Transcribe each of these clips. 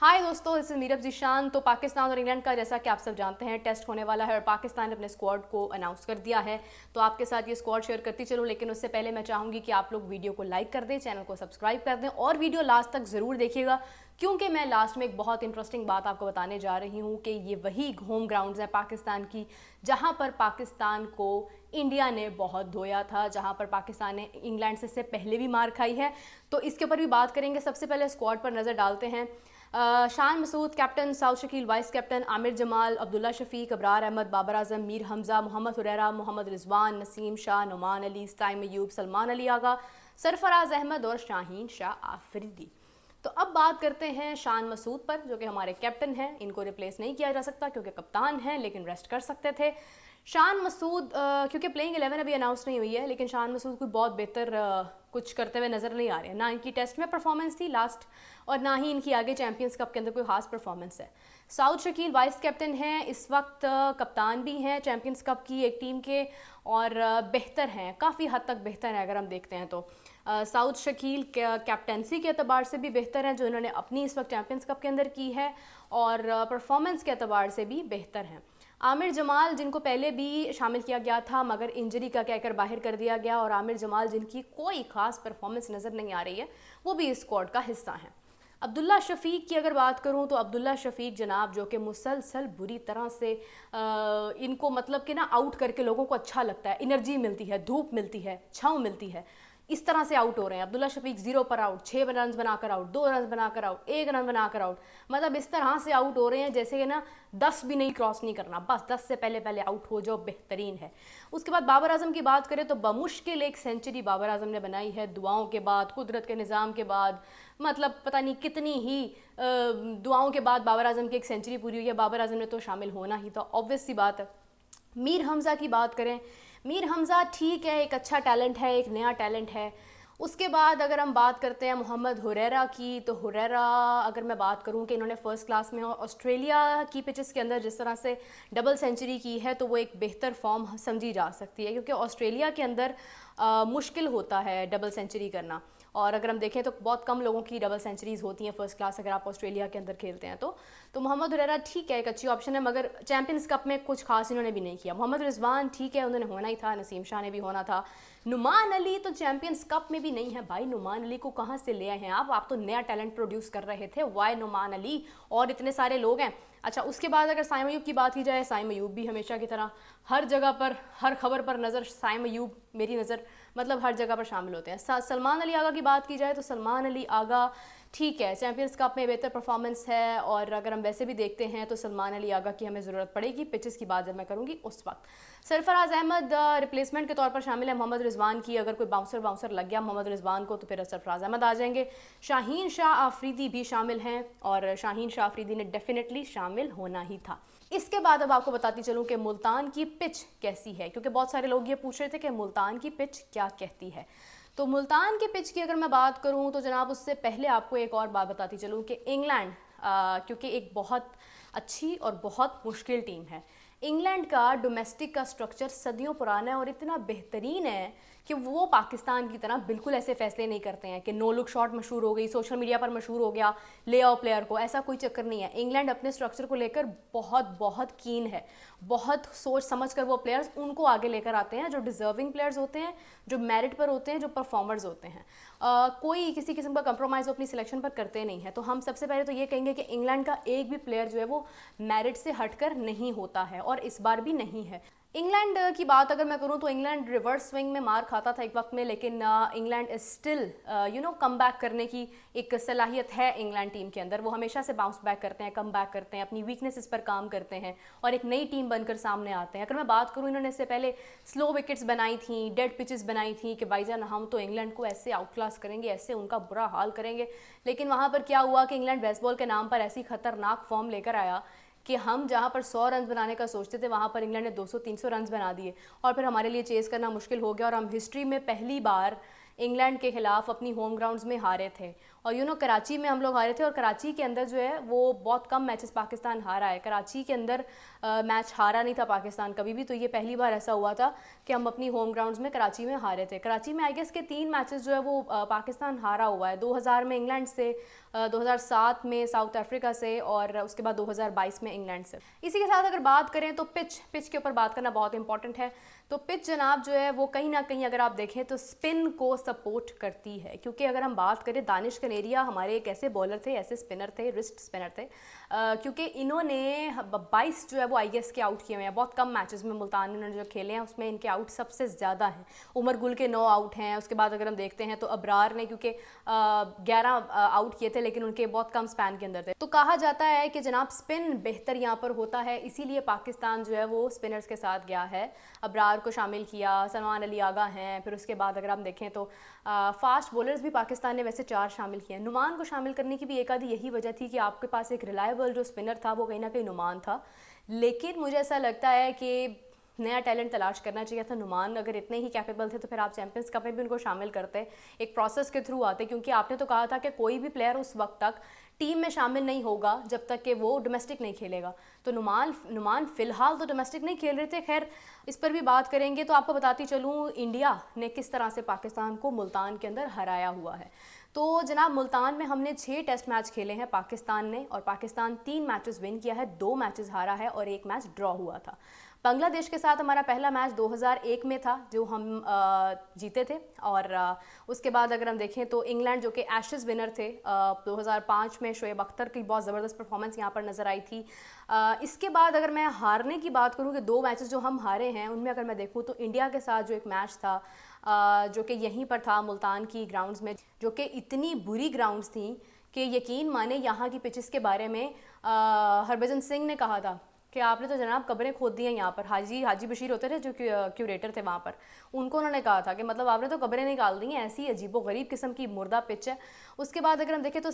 हाय दोस्तों, इस मीरब जीशान। तो पाकिस्तान और इंग्लैंड का जैसा कि आप सब जानते हैं टेस्ट होने वाला है और पाकिस्तान ने अपने स्क्वाड को अनाउंस कर दिया है। तो आपके साथ ये स्क्वाड शेयर करती चलूँ, लेकिन उससे पहले मैं चाहूँगी कि आप लोग वीडियो को लाइक कर दें, चैनल को सब्सक्राइब कर दें और वीडियो लास्ट तक ज़रूर देखिएगा, क्योंकि मैं लास्ट में एक बहुत इंटरेस्टिंग बात आपको बताने जा रही हूँ कि ये वही होम ग्राउंड्स हैं पाकिस्तान की जहाँ पर पाकिस्तान को इंडिया ने बहुत धोया था, जहाँ पर पाकिस्तान ने इंग्लैंड से पहले भी मार खाई है। तो इसके ऊपर भी बात करेंगे। सबसे पहले स्क्वाड पर नज़र डालते हैं। Shan Masood captain, Saud Shakeel vice captain, Aamir Jamal, Abdullah Shafique, Abrar Ahmed, Babar Azam, Mir Hamza, Mohammad Huraira, Mohammad Rizwan, Naseem Shah, Noman Ali, Saim Ayub, Salman Ali Agha, Sarfaraz Ahmed और शाहीन शाह आफरीदी। तो अब बात करते हैं शान मसूद पर, जो कि हमारे कैप्टन हैं। इनको रिप्लेस नहीं किया जा सकता क्योंकि कप्तान हैं, लेकिन रेस्ट कर सकते थे। शान मसूद क्योंकि प्लेइंग 11 अभी अनाउंस नहीं हुई है, लेकिन शान मसूद कोई बहुत बेहतर कुछ करते हुए नज़र नहीं आ रहे हैं। ना इनकी टेस्ट में परफॉर्मेंस थी लास्ट, और ना ही इनकी आगे चैंपियंस कप के अंदर कोई खास परफॉर्मेंस है। साउद शकील वाइस कैप्टन हैं, इस वक्त कप्तान भी हैं चैंपियंस कप की एक टीम के, और बेहतर हैं, काफ़ी हद तक बेहतर हैं अगर हम देखते हैं तो। साउद शकील कैप्टनसी के अतबार से भी बेहतर हैं जो इन्होंने अपनी इस वक्त चैंपियंस कप के अंदर की है, और परफॉर्मेंस के अतबार से भी बेहतर हैं। आमिर जमाल, जिनको पहले भी शामिल किया गया था मगर इंजरी का कहकर बाहर कर दिया गया, और आमिर जमाल जिनकी कोई ख़ास परफॉर्मेंस नज़र नहीं आ रही है, वो भी इस स्क्वाड का हिस्सा हैं। अब्दुल्ला शफीक की अगर बात करूं तो अब्दुल्ला शफीक जनाब, जो कि मुसलसल बुरी तरह से इनको मतलब कि ना आउट करके लोगों को अच्छा लगता है, एनर्जी मिलती है, धूप मिलती है, छाँव मिलती है, इस तरह से आउट हो रहे हैं। अब्दुल्ला शफीक 0 पर आउट, 6 रन बनाकर आउट, 2 रन बनाकर आउट, 1 रन बनाकर आउट, मतलब इस तरह से आउट हो रहे हैं जैसे कि ना 10 भी नहीं क्रॉस नहीं करना, बस 10 से पहले पहले आउट हो जाओ, बेहतरीन है। उसके बाद बाबर आजम की बात करें तो बमुश्किल एक सेंचुरी बाबर आजम ने बनाई है, दुआओं के बाद, कुदरत के निज़ाम के बाद, मतलब पता नहीं कितनी ही दुआओं के बाद बाबर आजम की एक सेंचुरी पूरी हुई है। बाबर आजम ने तो शामिल होना ही था, ऑब्वियस सी बात है। मीर हमज़ा की बात करें, मीर हमज़ा ठीक है, एक अच्छा टैलेंट है, एक नया टैलेंट है। उसके बाद अगर हम बात करते हैं मोहम्मद हुरैरा की, तो हुरैरा अगर मैं बात करूं कि इन्होंने फ़र्स्ट क्लास में ऑस्ट्रेलिया की पिचेस के अंदर जिस तरह से डबल सेंचुरी की है, तो वो एक बेहतर फॉर्म समझी जा सकती है, क्योंकि ऑस्ट्रेलिया के अंदर मुश्किल होता है डबल सेंचुरी करना। और अगर हम देखें तो बहुत कम लोगों की डबल सेंचुरीज़ होती हैं फर्स्ट क्लास अगर आप ऑस्ट्रेलिया के अंदर खेलते हैं तो मोहम्मद हुरैरा ठीक है, एक अच्छी ऑप्शन है, मगर चैंपियंस कप में कुछ खास इन्होंने भी नहीं किया। मोहम्मद रिजवान ठीक है, उन्होंने होना ही था, नसीम शाह ने भी होना था। नुमान अली तो चैंपियंस कप में भी नहीं है भाई, नुमान अली को कहाँ से ले आए हैं आप तो नया टैलेंट प्रोड्यूस कर रहे थे, वाई नुमान अली, और इतने सारे लोग हैं। अच्छा, उसके बाद अगर साइम अयूब की बात की जाए, साइम अयूब भी हमेशा की तरह हर जगह पर, हर खबर पर नज़र साइम अयूब, मेरी नज़र मतलब हर जगह पर शामिल होते हैं। सलमान अली आगा की बात की जाए तो सलमान अली आगा ठीक है, चैंपियंस कप में बेहतर परफॉर्मेंस है, और अगर हम वैसे भी देखते हैं तो सलमान अली आगा की हमें ज़रूरत पड़ेगी, पिचेस की बात जब मैं करूँगी उस वक्त। सरफराज अहमद रिप्लेसमेंट के तौर पर शामिल है मोहम्मद रिजवान की, अगर कोई बाउंसर लग गया मोहम्मद रिजवान को तो फिर सरफराज अहमद आ जाएंगे। शाहीन शाह आफरीदी भी शामिल हैं, और शाहीन शाह आफरीदी ने डेफिनेटली शामिल होना ही था। इसके बाद अब आपको बताती चलूँ कि मुल्तान की पिच कैसी है, क्योंकि बहुत सारे लोग ये पूछ रहे थे कि मुल्तान की पिच क्या कहती है। तो मुल्तान की पिच की अगर मैं बात करूं तो जनाब, उससे पहले आपको एक और बात बताती चलूं कि इंग्लैंड क्योंकि एक बहुत अच्छी और बहुत मुश्किल टीम है। इंग्लैंड का डोमेस्टिक का स्ट्रक्चर सदियों पुराना है और इतना बेहतरीन है कि वो पाकिस्तान की तरह बिल्कुल ऐसे फैसले नहीं करते हैं कि नो लुक शॉट मशहूर हो गई, सोशल मीडिया पर मशहूर हो गया, ले आओ प्लेयर को, ऐसा कोई चक्कर नहीं है। इंग्लैंड अपने स्ट्रक्चर को लेकर बहुत बहुत कीन है, बहुत सोच समझ कर वो प्लेयर्स उनको आगे लेकर आते हैं जो डिजर्विंग प्लेयर्स होते हैं, जो मेरिट पर होते हैं, जो परफॉर्मर्स होते हैं। कोई किसी किस्म का कंप्रोमाइज़ अपनी सिलेक्शन पर करते नहीं है। तो हम सबसे पहले तो ये कहेंगे कि इंग्लैंड का एक भी प्लेयर जो है वो मेरिट से हटकर नहीं होता है, और इस बार भी नहीं है। इंग्लैंड की बात अगर मैं करूं तो इंग्लैंड रिवर्स स्विंग में मार खाता था एक वक्त में, लेकिन England is still come back करने की एक सलाहियत है इंग्लैंड टीम के अंदर। वो हमेशा से बाउंस बैक करते हैं, कम बैक करते हैं, अपनी वीकनेसेस पर काम करते हैं और एक नई टीम बनकर सामने आते हैं। अगर मैं बात करूं, इन्होंने इससे पहले स्लो विकेट्स बनाई थी, डेड पिचेस बनाई थी कि भाईजान हम तो इंग्लैंड को ऐसे आउट क्लास करेंगे, ऐसे उनका बुरा हाल करेंगे। लेकिन वहाँ पर क्या हुआ कि इंग्लैंड बेसबॉल के नाम पर ऐसी खतरनाक फॉर्म लेकर आया कि हम जहाँ पर 100 रन बनाने का सोचते थे, वहाँ पर इंग्लैंड ने 200-300 रन बना दिए, और फिर हमारे लिए चेज़ करना मुश्किल हो गया, और हम हिस्ट्री में पहली बार इंग्लैंड के खिलाफ अपनी होम ग्राउंड्स में हारे थे। और कराची में हम लोग हारे थे, और कराची के अंदर जो है वो बहुत कम मैचेस पाकिस्तान हारा है। कराची के अंदर मैच हारा नहीं था पाकिस्तान कभी भी, तो ये पहली बार ऐसा हुआ था कि हम अपनी होम ग्राउंड्स में कराची में हारे थे। कराची में आई गेस के 3 मैचेस जो है वो पाकिस्तान हारा हुआ है, 2000 में इंग्लैंड से, 2007 में साउथ अफ्रीका से, और उसके बाद 2022 में इंग्लैंड से। इसी के साथ अगर बात करें तो पिच के ऊपर बात करना बहुत इंपॉर्टेंट है। तो पिच जनाब जो है वो कहीं ना कहीं अगर आप देखें तो स्पिन को सपोर्ट करती है, क्योंकि अगर हम बात करें दानिश कनेरिया हमारे एक ऐसे बॉलर थे, ऐसे स्पिनर थे, रिस्ट स्पिनर थे, क्योंकि इन्होंने 22 जो है वो IS के आउट किए हुए हैं। बहुत कम मैचेस में मुल्तान ने जो खेले हैं उसमें इनके आउट सबसे ज़्यादा हैं। उमर गुल के 9 आउट हैं। उसके बाद अगर हम देखते हैं तो अबरार ने क्योंकि 11 आउट किए थे, लेकिन उनके बहुत कम स्पैन के अंदर थे। तो कहा जाता है कि जनाब स्पिन बेहतर यहाँ पर होता है, इसीलिए पाकिस्तान जो है वो स्पिनर्स के साथ गया है। अबरार को शामिल किया, सलमान अली आगा हैं, फिर उसके बाद अगर हम देखें तो फास्ट बॉलर्स भी पाकिस्तान ने वैसे 4 शामिल किए हैं। नुमान को शामिल करने की भी एक आधी यही वजह थी कि आपके पास एक रिलायबल जो स्पिनर था वो कहीं ना कहीं नुमान था, लेकिन मुझे ऐसा लगता है कि नया टैलेंट तलाश करना चाहिए था। नुमान अगर इतने ही कैपेबल थे तो फिर आप चैंपियंस कप में भी उनको शामिल करते, एक प्रोसेस के थ्रू आते, क्योंकि आपने तो कहा था कि कोई भी प्लेयर उस वक्त तक टीम में शामिल नहीं होगा जब तक कि वो डोमेस्टिक नहीं खेलेगा। तो नुमान फ़िलहाल तो डोमेस्टिक नहीं खेल रहे थे। खैर इस पर भी बात करेंगे। तो आपको बताती चलूँ इंडिया ने किस तरह से पाकिस्तान को मुल्तान के अंदर हराया हुआ है। तो जनाब मुल्तान में हमने 6 टेस्ट मैच खेले हैं पाकिस्तान ने, और पाकिस्तान 3 मैचेस विन किया है, 2 मैचेस हारा है और 1 मैच ड्रॉ हुआ था। बांग्लादेश के साथ हमारा पहला मैच 2001 में था जो हम जीते थे, और उसके बाद अगर हम देखें तो इंग्लैंड जो कि एशेज़ विनर थे 2005 में, शोएब अख्तर की बहुत ज़बरदस्त परफॉर्मेंस यहाँ पर नज़र आई थी। इसके बाद अगर मैं हारने की बात करूँ कि 2 मैचेस जो हम हारे हैं उनमें अगर मैं देखूँ तो इंडिया के साथ जो एक मैच था जो कि यहीं पर था मुल्तान की ग्राउंड्स में, जो कि इतनी बुरी ग्राउंड्स थी कि यकीन माने यहाँ की पिचेस के बारे में हरभजन सिंह ने कहा था कि आपने तो जनाब कब्रें खोद दी हैं यहाँ पर। हाजी बशीर होते थे जो क्यूरेटर थे वहाँ पर, उनको उन्होंने कहा था कि मतलब आपने तो कब्रें निकाल दी हैं, ऐसी अजीबो गरीब किस्म की मुर्दा पिच है। उसके बाद अगर हम देखें तो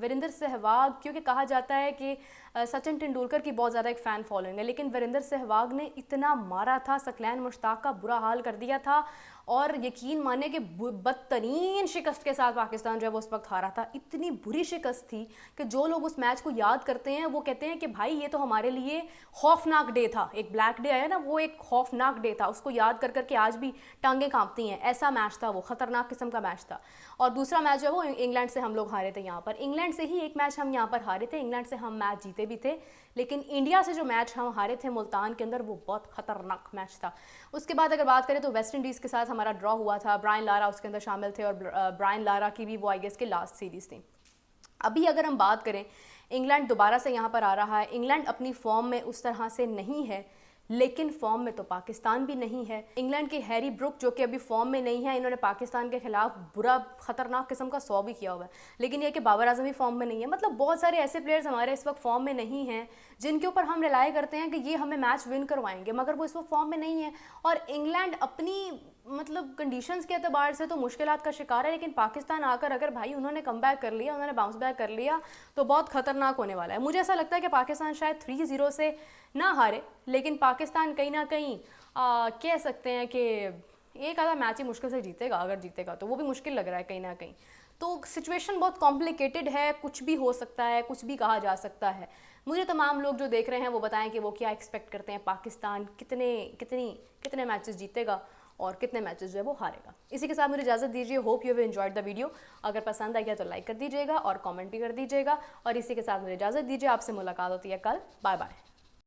वीरेंद्र सहवाग, क्योंकि कहा जाता है कि सचिन तेंदुलकर की बहुत ज़्यादा एक फ़ैन फॉलोइंग है, लेकिन वीरेंद्र सहवाग ने इतना मारा था, सकलैन मुश्ताक का बुरा हाल कर दिया था, और यकीन माने कि बदतरीन शिकस्त के साथ पाकिस्तान जो है वो उस वक्त हारा था। इतनी बुरी शिकस्त थी कि जो लोग उस मैच को याद करते हैं वो कहते हैं कि भाई ये तो हमारे लिए खौफनाक डे था। एक ब्लैक डे आया ना, वो एक खौफनाक डे था, उसको याद कर करके आज भी टांगें कांपती हैं। ऐसा मैच था वो, ख़तरनाक किस्म का मैच था। और दूसरा मैच जो है वो इंग्लैंड से हम लोग हारे थे यहाँ पर। इंग्लैंड से ही एक मैच हम यहाँ पर हारे थे, इंग्लैंड से हम मैच जीते भी थे, लेकिन इंडिया से जो मैच हम हारे थे मुल्तान के अंदर वो बहुत ख़तरनाक मैच था। उसके बाद अगर बात करें तो वेस्ट इंडीज़ के साथ हमारा ड्रॉ हुआ था, ब्रायन लारा उसके अंदर शामिल थे, और ब्रायन लारा की भी वो आई गेस की लास्ट सीरीज़ थी। अभी अगर हम बात करें इंग्लैंड दोबारा से यहाँ पर आ रहा है। इंग्लैंड अपनी फॉर्म में उस तरह से नहीं है, लेकिन फॉर्म में तो पाकिस्तान भी नहीं है। इंग्लैंड के हैरी ब्रुक जो कि अभी फॉर्म में नहीं है, इन्होंने पाकिस्तान के खिलाफ बुरा खतरनाक किस्म का 100 भी किया हुआ है, लेकिन ये कि बाबर आजम भी फॉर्म में नहीं है। मतलब बहुत सारे ऐसे प्लेयर्स हमारे इस वक्त फॉर्म में नहीं हैं जिनके ऊपर हम रिलाई करते हैं कि ये हमें मैच विन करवाएंगे, मगर वो इस वक्त फॉर्म में नहीं है। और इंग्लैंड अपनी मतलब कंडीशंस के एतबार से तो मुश्किलात का शिकार है, लेकिन पाकिस्तान आकर अगर भाई उन्होंने कम बैक कर लिया, उन्होंने बाउंस बैक कर लिया, तो बहुत ख़तरनाक होने वाला है। मुझे ऐसा लगता है कि पाकिस्तान शायद 3-0 से ना हारे, लेकिन पाकिस्तान कहीं ना कहीं कह सकते हैं कि एक आधा मैच ही मुश्किल से जीतेगा। अगर जीतेगा तो वो भी मुश्किल लग रहा है कहीं ना कहीं। तो सिचुएशन बहुत कॉम्प्लिकेटेड है, कुछ भी हो सकता है, कुछ भी कहा जा सकता है। मुझे तमाम लोग जो देख रहे हैं वो बताएं कि वो क्या एक्सपेक्ट करते हैं, पाकिस्तान कितने मैचेस जीतेगा और कितने मैचेस जो है वो हारेगा। इसी के साथ मुझे इजाज़त दीजिए। Hope you have enjoyed the video. अगर पसंद आई है तो लाइक कर दीजिएगा और कमेंट भी कर दीजिएगा, और इसी के साथ मुझे इजाज़त दीजिए। आपसे मुलाकात होती है कल। Bye bye.